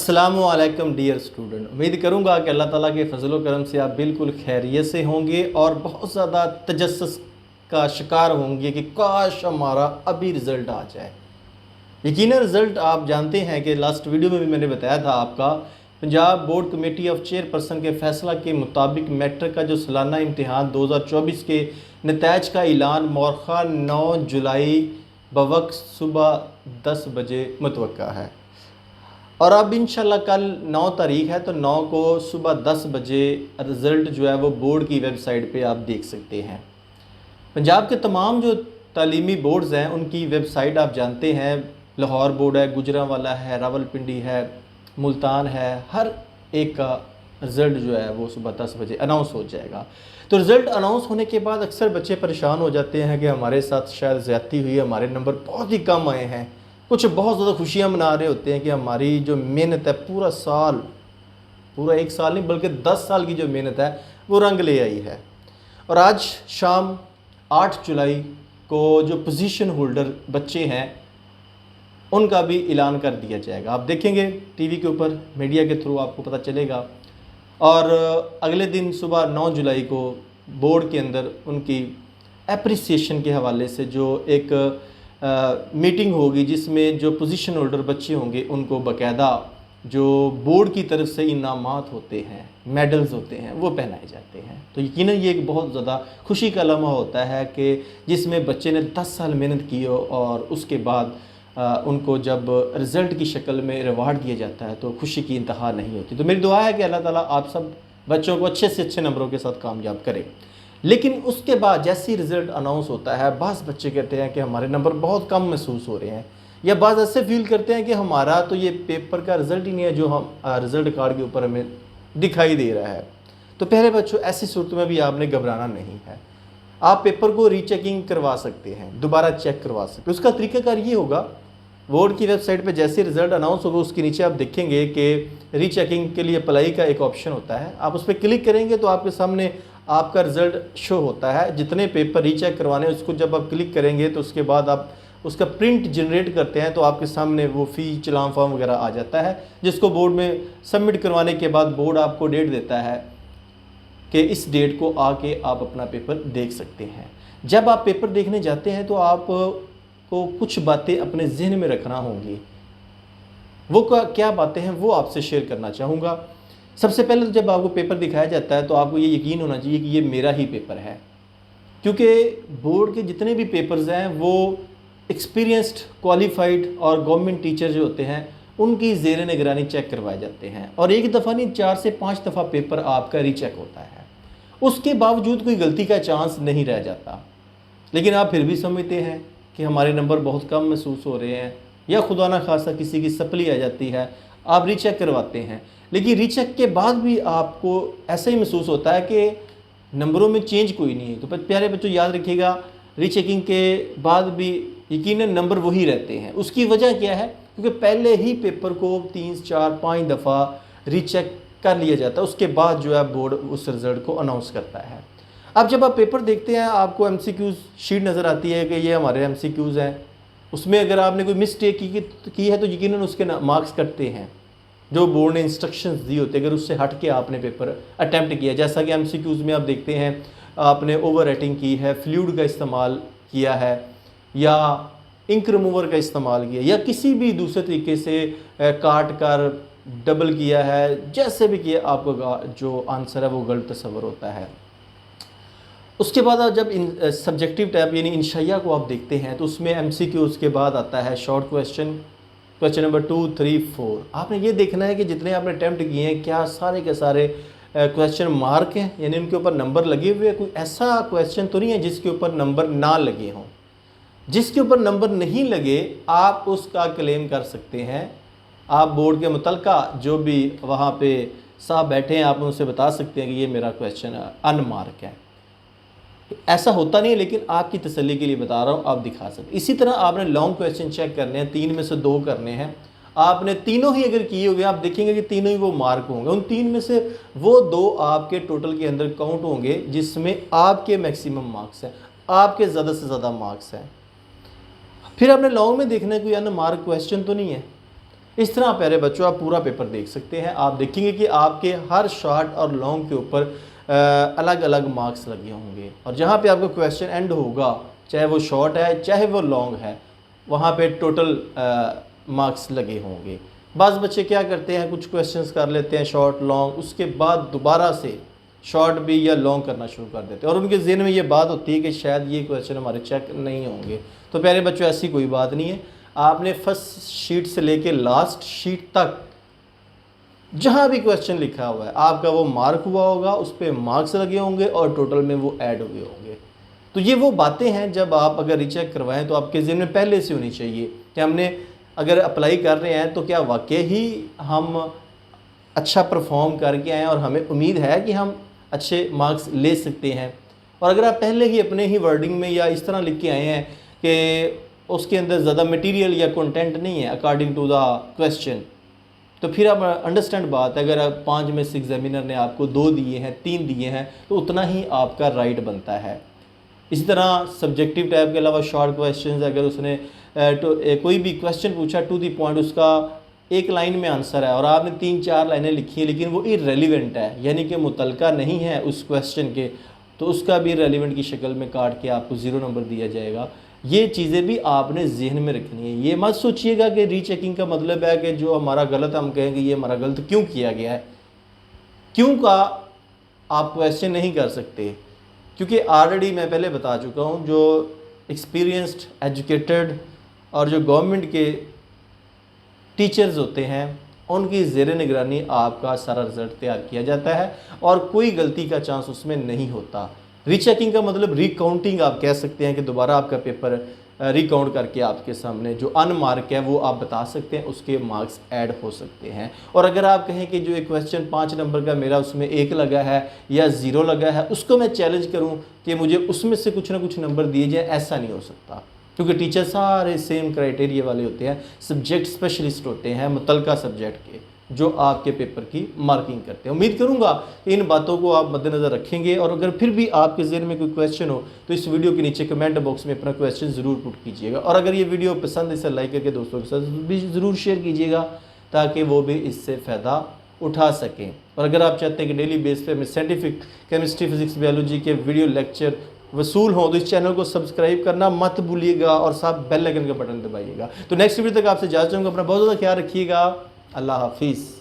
अस्सलामुअलैकुम dear student. उम्मीद करूंगा कि अल्लाह ताला के फजल करम से आप बिल्कुल खैरियत से होंगे और बहुत ज़्यादा तजस्सुस का शिकार होंगे कि काश हमारा अभी रिज़ल्ट आ जाए। यकीनन रिज़ल्ट आप जानते हैं कि लास्ट वीडियो में भी मैंने बताया था आपका Punjab board committee of chairperson के फैसला के मुताबिक मैट्रिक का जो सालाना इम्तिहान 2024 के नतज का ऐलान मौखा 9 जुलाई बवक्त सुबह 10 बजे मुतवक्का है। और अब इंशाल्लाह कल 9 तारीख है तो 9 को सुबह 10 बजे रिज़ल्ट जो है वो बोर्ड की वेबसाइट पे आप देख सकते हैं। पंजाब के तमाम जो तालीमी बोर्ड्स हैं उनकी वेबसाइट आप जानते हैं, लाहौर बोर्ड है, गुजरांवाला है, रावलपिंडी है, मुल्तान है, हर एक का रिज़ल्ट जो है वो सुबह 10 बजे अनाउंस हो जाएगा। तो रिज़ल्ट अनाउंस होने के बाद अक्सर बच्चे परेशान हो जाते हैं कि हमारे साथ शायद ज़्यादती हुई, हमारे नंबर बहुत ही कम आए हैं। कुछ बहुत ज़्यादा खुशियाँ मना रहे होते हैं कि हमारी जो मेहनत है पूरा साल, पूरा एक साल नहीं बल्कि 10 साल की जो मेहनत है वो रंग ले आई है। और आज शाम 8 जुलाई को जो पोजीशन होल्डर बच्चे हैं उनका भी ऐलान कर दिया जाएगा। आप देखेंगे टीवी के ऊपर, मीडिया के थ्रू आपको पता चलेगा। और अगले दिन सुबह 9 जुलाई को बोर्ड के अंदर उनकी एप्रिसिएशन के हवाले से जो एक मीटिंग होगी जिसमें जो पोजीशन होल्डर बच्चे होंगे उनको बाकायदा जो बोर्ड की तरफ से इनामात होते हैं, मेडल्स होते हैं, वो पहनाए जाते हैं। तो यकीनन ये एक बहुत ज़्यादा खुशी का लम्हा होता है कि जिसमें बच्चे ने 10 साल मेहनत की हो और उसके बाद उनको जब रिज़ल्ट की शक्ल में रिवार्ड दिया जाता है तो खुशी की इंतहा नहीं होती। तो मेरी दुआ है कि अल्लाह ताला आप सब बच्चों को अच्छे से अच्छे नंबरों के साथ कामयाब करे। लेकिन उसके बाद जैसे ही रिज़ल्ट अनाउंस होता है बाज़ बच्चे कहते हैं कि हमारे नंबर बहुत कम महसूस हो रहे हैं, या बाज़ ऐसे फील करते हैं कि हमारा तो ये पेपर का रिज़ल्ट ही नहीं है जो हम रिज़ल्ट कार्ड के ऊपर हमें दिखाई दे रहा है। तो पहले बच्चों ऐसी सूरत में भी आपने घबराना नहीं है। आप पेपर को रीचेकिंग करवा सकते हैं, दोबारा चेक करवा सकते हैं। उसका तरीकाकार ये होगा, बोर्ड की वेबसाइट पे जैसे रिज़ल्ट अनाउंस होगा उसके नीचे आप देखेंगे कि रीचेकिंग के लिए अप्लाई का एक ऑप्शन होता है। आप उस पर क्लिक करेंगे तो आपके सामने आपका रिज़ल्ट शो होता है। जितने पेपर रीचेक करवाने उसको जब आप क्लिक करेंगे तो उसके बाद आप उसका प्रिंट जनरेट करते हैं तो आपके सामने वो फ़ी चलान फॉर्म वगैरह आ जाता है, जिसको बोर्ड में सबमिट करवाने के बाद बोर्ड आपको डेट देता है कि इस डेट को आके आप अपना पेपर देख सकते हैं। जब आप पेपर देखने जाते हैं तो आप को कुछ बातें अपने जहन में रखना होंगी। वो क्या बातें हैं वो आपसे शेयर करना चाहूँगा। सबसे पहले तो जब आपको पेपर दिखाया जाता है तो आपको ये यकीन होना चाहिए कि ये मेरा ही पेपर है, क्योंकि बोर्ड के जितने भी पेपर्स हैं वो एक्सपीरियंस्ड, क्वालिफाइड और गवर्नमेंट टीचर जो होते हैं उनकी ज़ेर निगरानी चेक करवाए जाते हैं। और एक दफ़ा नहीं 4 से 5 दफ़ा पेपर आपका रीचेक होता है। उसके बावजूद कोई गलती का चांस नहीं रह जाता। लेकिन आप फिर भी समझते हैं कि हमारे नंबर बहुत कम महसूस हो रहे हैं, या खुदा ना खासा किसी की सप्ली आ जाती है, आप रीचेक करवाते हैं। लेकिन रीचेक के बाद भी आपको ऐसा ही महसूस होता है कि नंबरों में चेंज कोई नहीं है। तो प्यारे बच्चों याद रखिएगा, रीचेकिंग के बाद भी यकीनन नंबर वही रहते हैं। उसकी वजह क्या है? क्योंकि पहले ही पेपर को 3, 4, 5 दफ़ा रीचेक कर लिया जाता है, उसके बाद जो है बोर्ड उस रिज़ल्ट को अनाउंस करता है। अब जब आप पेपर देखते हैं आपको MCQs शीट नज़र आती है कि ये हमारे MCQs हैं। उसमें अगर आपने कोई मिस्टेक की है तो यकीनन उसके मार्क्स कटते हैं जो बोर्ड ने इंस्ट्रक्शंस दी होती है। अगर उससे हट के आपने पेपर अटैम्प्ट किया, जैसा कि MCQs में आप देखते हैं आपने ओवर राइटिंग की है, फ्लूइड का इस्तेमाल किया है, या इंक रिमूवर का इस्तेमाल किया, या किसी भी दूसरे तरीके से काट कर डबल किया है, जैसे भी किया आपका जो आंसर है वो गलत तस्वर होता है। उसके बाद आप जब सब्जेक्टिव टैब यानी इंशाइया को आप देखते हैं तो उसमें MCQs के बाद आता है शॉर्ट क्वेश्चन नंबर 2, 3, 4। आपने ये देखना है कि जितने आपने अटैम्प्ट किए हैं क्या सारे के सारे क्वेश्चन मार्क हैं, यानी उनके ऊपर नंबर लगे हुए हैं। कोई ऐसा क्वेश्चन तो नहीं है जिसके ऊपर नंबर ना लगे हों। जिसके ऊपर नंबर नहीं लगे आप उसका क्लेम कर सकते हैं। आप बोर्ड के मुतलका जो भी वहाँ पे साहब बैठे हैं आप उनसे बता सकते हैं कि ये मेरा क्वेश्चन अनमार्क है। ऐसा होता नहीं है, लेकिन आपकी तसल्ली के लिए बता रहा हूँ, आप दिखा सकते। इसी तरह आपने लॉन्ग क्वेश्चन चेक करने हैं, 3 में से 2 करने हैं। आपने तीनों ही अगर किए हुए आप देखेंगे कि तीनों ही वो मार्क होंगे। उन 3 में से वो 2 आपके टोटल के अंदर काउंट होंगे जिसमें आपके मैक्सिमम मार्क्स हैं, आपके ज़्यादा से ज़्यादा मार्क्स हैं। फिर आपने लॉन्ग में देखना है कोई अनमार्क क्वेश्चन तो नहीं है। इस तरह प्यारे बच्चों आप पूरा पेपर देख सकते हैं। आप देखेंगे कि आपके हर शॉर्ट और लॉन्ग के ऊपर अलग अलग मार्क्स लगे होंगे, और जहाँ पे आपका क्वेश्चन एंड होगा, चाहे वो शॉर्ट है चाहे वो लॉन्ग है, वहाँ पे टोटल मार्क्स लगे होंगे। बाज़ बच्चे क्या करते हैं, कुछ क्वेश्चंस कर लेते हैं शॉर्ट लॉन्ग, उसके बाद दोबारा से शॉर्ट भी या लॉन्ग करना शुरू कर देते हैं, और उनके ज़हन में ये बात होती है कि शायद ये क्वेश्चन हमारे चेक नहीं होंगे। तो प्यारे बच्चों ऐसी कोई बात नहीं है। आपने फर्स्ट शीट से लेके लास्ट शीट तक जहाँ भी क्वेश्चन लिखा हुआ है आपका वो मार्क हुआ होगा, उस पर मार्क्स लगे होंगे और टोटल में वो ऐड हुए होंगे। तो ये वो बातें हैं जब आप अगर रीचेक करवाएं तो आपके ज़हन में पहले से होनी चाहिए कि हमने अगर अप्लाई कर रहे हैं तो क्या वाकई ही हम अच्छा परफॉर्म करके आएँ और हमें उम्मीद है कि हम अच्छे मार्क्स ले सकते हैं। और अगर आप पहले ही अपने ही वर्डिंग में या इस तरह लिख के आए हैं कि उसके अंदर ज़्यादा मटेरियल या कंटेंट नहीं है अकॉर्डिंग टू द क्वेश्चन, तो फिर आप अंडरस्टैंड बात है, अगर आप 5 में से एग्जामिनर ने आपको 2 दिए हैं 3 दिए हैं तो उतना ही आपका राइट बनता है। इसी तरह सब्जेक्टिव टाइप के अलावा शॉर्ट क्वेश्चंस, अगर उसने कोई भी क्वेश्चन पूछा टू दी पॉइंट, उसका एक लाइन में आंसर है और आपने 3-4 लाइनें लिखी हैं लेकिन वो इररेलेवेंट है, यानी कि मुतलका नहीं है उस क्वेश्चन के, तो उसका भी रेलिवेंट की शक्ल में काट के आपको 0 नंबर दिया जाएगा। ये चीज़ें भी आपने जहन में रखनी है। ये मत सोचिएगा कि रीचेकिंग का मतलब है कि जो हमारा गलत हम कहेंगे ये हमारा गलत क्यों किया गया है। क्यों का आप क्वेश्चन नहीं कर सकते, क्योंकि ऑलरेडी मैं पहले बता चुका हूँ, जो एक्सपीरियंस्ड एजुकेटेड और जो गवर्नमेंट के टीचर्स होते हैं उनकी ज़ेर निगरानी आपका सारा रिज़ल्ट तैयार किया जाता है और कोई गलती का चांस उसमें नहीं होता। रीचेकिंग का मतलब रिकाउंटिंग आप कह सकते हैं कि दोबारा आपका पेपर रिकाउंट करके आपके सामने जो अनमार्क है वो आप बता सकते हैं, उसके मार्क्स ऐड हो सकते हैं। और अगर आप कहें कि जो एक क्वेश्चन 5 नंबर का मेरा उसमें 1 लगा है या 0 लगा है, उसको मैं चैलेंज करूं कि मुझे उसमें से कुछ ना कुछ नंबर दिए जाए, ऐसा नहीं हो सकता, क्योंकि टीचर सारे सेम क्राइटेरिया वाले होते हैं, सब्जेक्ट स्पेशलिस्ट होते हैं मुतलका सब्जेक्ट के, जो आपके पेपर की मार्किंग करते हैं। उम्मीद करूंगा कि इन बातों को आप मद्देनज़र रखेंगे, और अगर फिर भी आपके ज़हन में कोई क्वेश्चन हो तो इस वीडियो के नीचे कमेंट बॉक्स में अपना क्वेश्चन ज़रूर पुट कीजिएगा, और अगर ये वीडियो पसंद है इसे लाइक करके दोस्तों के साथ भी ज़रूर शेयर कीजिएगा ताकि वो भी इससे फ़ायदा उठा सकें। और अगर आप चाहते हैं कि डेली बेस पे हमें साइंटिफिक केमिस्ट्री फिजिक्स बायोलॉजी के वीडियो लेक्चर वसूल हो तो इस चैनल को सब्सक्राइब करना मत भूलिएगा और साथ बेल आइकन का बटन दबाइएगा। तो नेक्स्ट वीडियो तक आपसे इजाज़त चाहूँगा। अपना बहुत ज़्यादा ख्याल रखिएगा। अल्लाह हाफिज़।